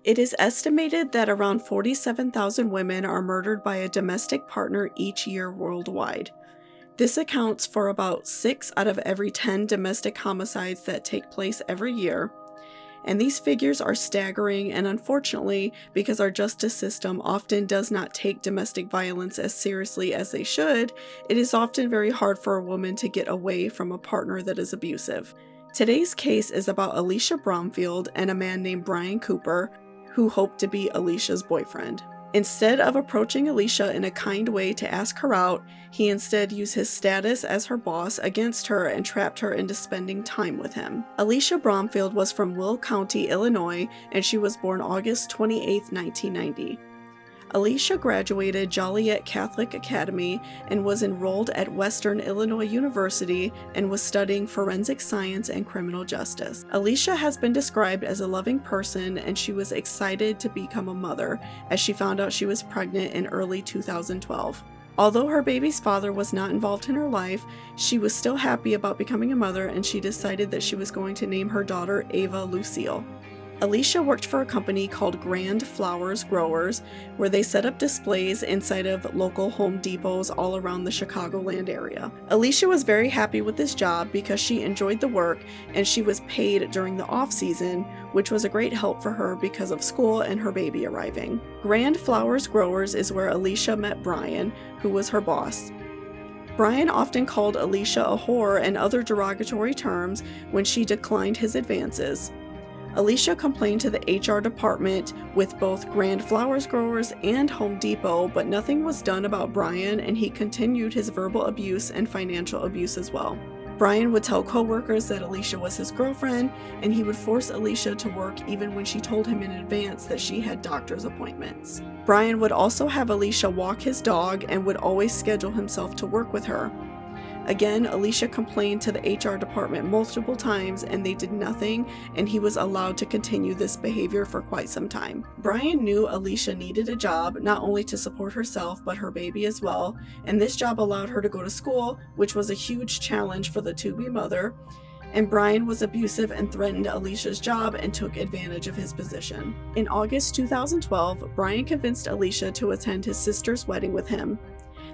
It is estimated that around 47,000 women are murdered by a domestic partner each year worldwide. This accounts for about 6 out of every 10 domestic homicides that take place every year. And these figures are staggering, and unfortunately, because our justice system often does not take domestic violence as seriously as they should, it is often very hard for a woman to get away from a partner that is abusive. Today's case is about Alicia Bromfield and a man named Brian Cooper, who hoped to be Alicia's boyfriend. Instead of approaching Alicia in a kind way to ask her out, he instead used his status as her boss against her and trapped her into spending time with him. Alicia Bromfield was from Will County, Illinois, and she was born August 28, 1990. Alicia graduated Joliet Catholic Academy and was enrolled at Western Illinois University and was studying forensic science and criminal justice. Alicia has been described as a loving person, and she was excited to become a mother as she found out she was pregnant in early 2012. Although her baby's father was not involved in her life, she was still happy about becoming a mother, and she decided that she was going to name her daughter Ava Lucille. Alicia worked for a company called Grand Flowers Growers, where they set up displays inside of local Home Depots all around the Chicagoland area. Alicia was very happy with this job because she enjoyed the work and she was paid during the off-season, which was a great help for her because of school and her baby arriving. Grand Flowers Growers is where Alicia met Brian, who was her boss. Brian often called Alicia a whore and other derogatory terms when she declined his advances. Alicia complained to the HR department with both Grand Flowers Growers and Home Depot, but nothing was done about Brian, and he continued his verbal abuse and financial abuse as well. Brian would tell coworkers that Alicia was his girlfriend, and he would force Alicia to work even when she told him in advance that she had doctor's appointments. Brian would also have Alicia walk his dog and would always schedule himself to work with her. Again, Alicia complained to the HR department multiple times and they did nothing, and he was allowed to continue this behavior for quite some time. Brian knew Alicia needed a job, not only to support herself but her baby as well, and this job allowed her to go to school, which was a huge challenge for the to-be mother. And Brian was abusive and threatened Alicia's job and took advantage of his position. In August 2012, Brian convinced Alicia to attend his sister's wedding with him.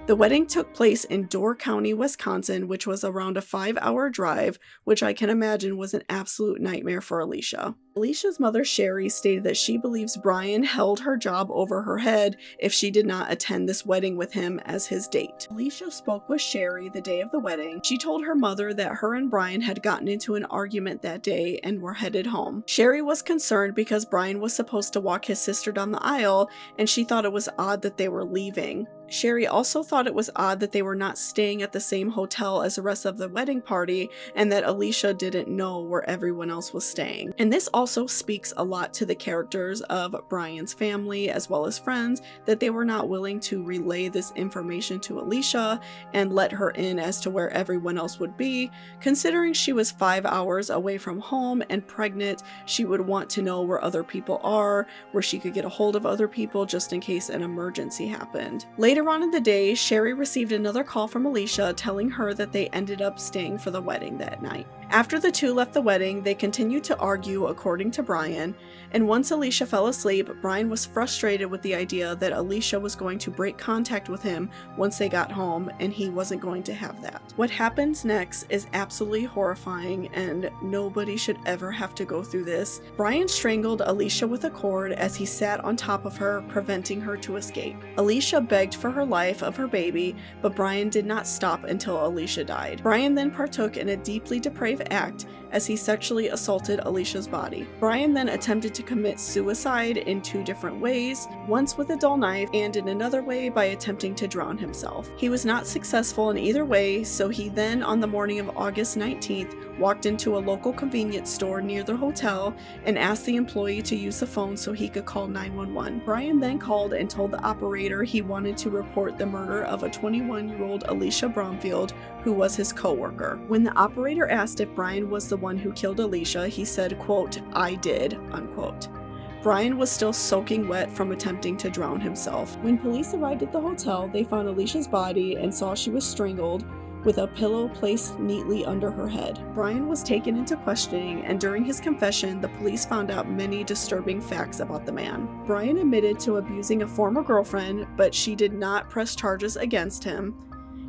The wedding took place in Door County, Wisconsin, which was around a 5-hour drive, which I can imagine was an absolute nightmare for Alicia. Alicia's mother, Sherry, stated that she believes Brian held her job over her head if she did not attend this wedding with him as his date. Alicia spoke with Sherry the day of the wedding. She told her mother that her and Brian had gotten into an argument that day and were headed home. Sherry was concerned because Brian was supposed to walk his sister down the aisle, and she thought it was odd that they were leaving. Sherry also thought it was odd that they were not staying at the same hotel as the rest of the wedding party, and that Alicia didn't know where everyone else was staying. And this also speaks a lot to the characters of Brian's family as well as friends, that they were not willing to relay this information to Alicia and let her in as to where everyone else would be. Considering she was 5 hours away from home and pregnant, she would want to know where other people are, where she could get a hold of other people just in case an emergency happened. Later on in the day, Sherry received another call from Alicia telling her that they ended up staying for the wedding that night. After the two left the wedding, they continued to argue according to Brian, and once Alicia fell asleep, Brian was frustrated with the idea that Alicia was going to break contact with him once they got home, and he wasn't going to have that. What happens next is absolutely horrifying, and nobody should ever have to go through this. Brian strangled Alicia with a cord as he sat on top of her, preventing her to escape. Alicia begged for her life of her baby, but Brian did not stop until Alicia died. Brian then partook in a deeply depraved act as he sexually assaulted Alicia's body. Brian then attempted to commit suicide in 2 different ways, once with a dull knife and in another way by attempting to drown himself. He was not successful in either way, so he then, on the morning of August 19th, walked into a local convenience store near the hotel and asked the employee to use the phone so he could call 911. Brian then called and told the operator he wanted to report the murder of a 21-year-old Alicia Bromfield, who was his co-worker. When the operator asked if Brian was the one who killed Alicia, he said, quote, "I did," unquote. Brian was still soaking wet from attempting to drown himself. When police arrived at the hotel, they found Alicia's body and saw she was strangled, with a pillow placed neatly under her head. Brian was taken into questioning, and during his confession, the police found out many disturbing facts about the man. Brian admitted to abusing a former girlfriend, but she did not press charges against him.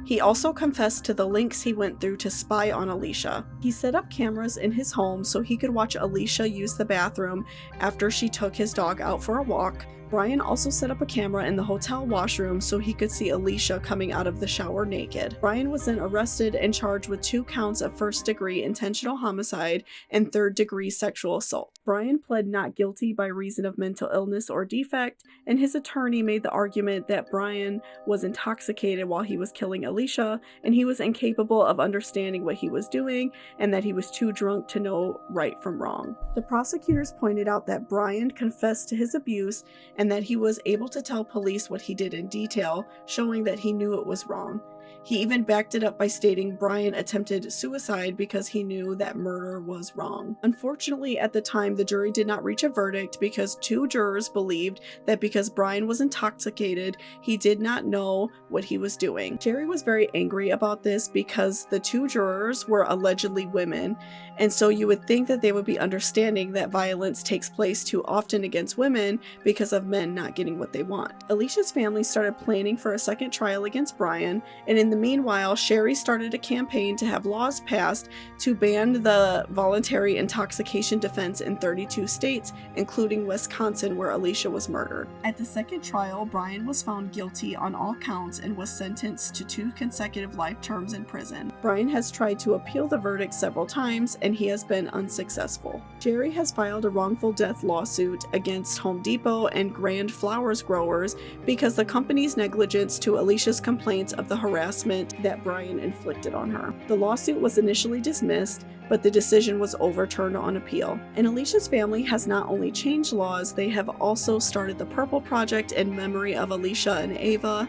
He also confessed to the lengths he went through to spy on Alicia. He set up cameras in his home so he could watch Alicia use the bathroom after she took his dog out for a walk. Brian also set up a camera in the hotel washroom so he could see Alicia coming out of the shower naked. Brian was then arrested and charged with 2 counts of first-degree intentional homicide and third-degree sexual assault. Brian pled not guilty by reason of mental illness or defect, and his attorney made the argument that Brian was intoxicated while he was killing Alicia, and he was incapable of understanding what he was doing, and that he was too drunk to know right from wrong. The prosecutors pointed out that Brian confessed to his abuse and that he was able to tell police what he did in detail, showing that he knew it was wrong. He even backed it up by stating Brian attempted suicide because he knew that murder was wrong. Unfortunately, at the time, the jury did not reach a verdict because 2 jurors believed that because Brian was intoxicated, he did not know what he was doing. Jerry was very angry about this because the 2 jurors were allegedly women, and so you would think that they would be understanding that violence takes place too often against women because of men not getting what they want. Alicia's family started planning for a second trial against Brian, and in the meanwhile, Sherry started a campaign to have laws passed to ban the voluntary intoxication defense in 32 states, including Wisconsin, where Alicia was murdered. At the second trial, Brian was found guilty on all counts and was sentenced to 2 consecutive life terms in prison. Brian has tried to appeal the verdict several times, and he has been unsuccessful. Jerry has filed a wrongful death lawsuit against Home Depot and Grand Flowers growers because the company's negligence to Alicia's complaints of the harassment that Brian inflicted on her. The lawsuit was initially dismissed, but the decision was overturned on appeal. And Alicia's family has not only changed laws, they have also started the Purple Project in memory of Alicia and Ava.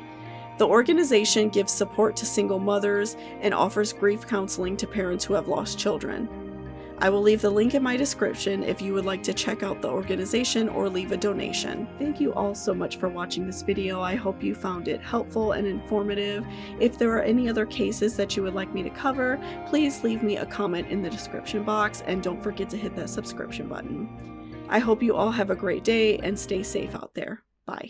The organization gives support to single mothers and offers grief counseling to parents who have lost children. I will leave the link in my description if you would like to check out the organization or leave a donation. Thank you all so much for watching this video. I hope you found it helpful and informative. If there are any other cases that you would like me to cover, please leave me a comment in the description box, and don't forget to hit that subscription button. I hope you all have a great day and stay safe out there. Bye.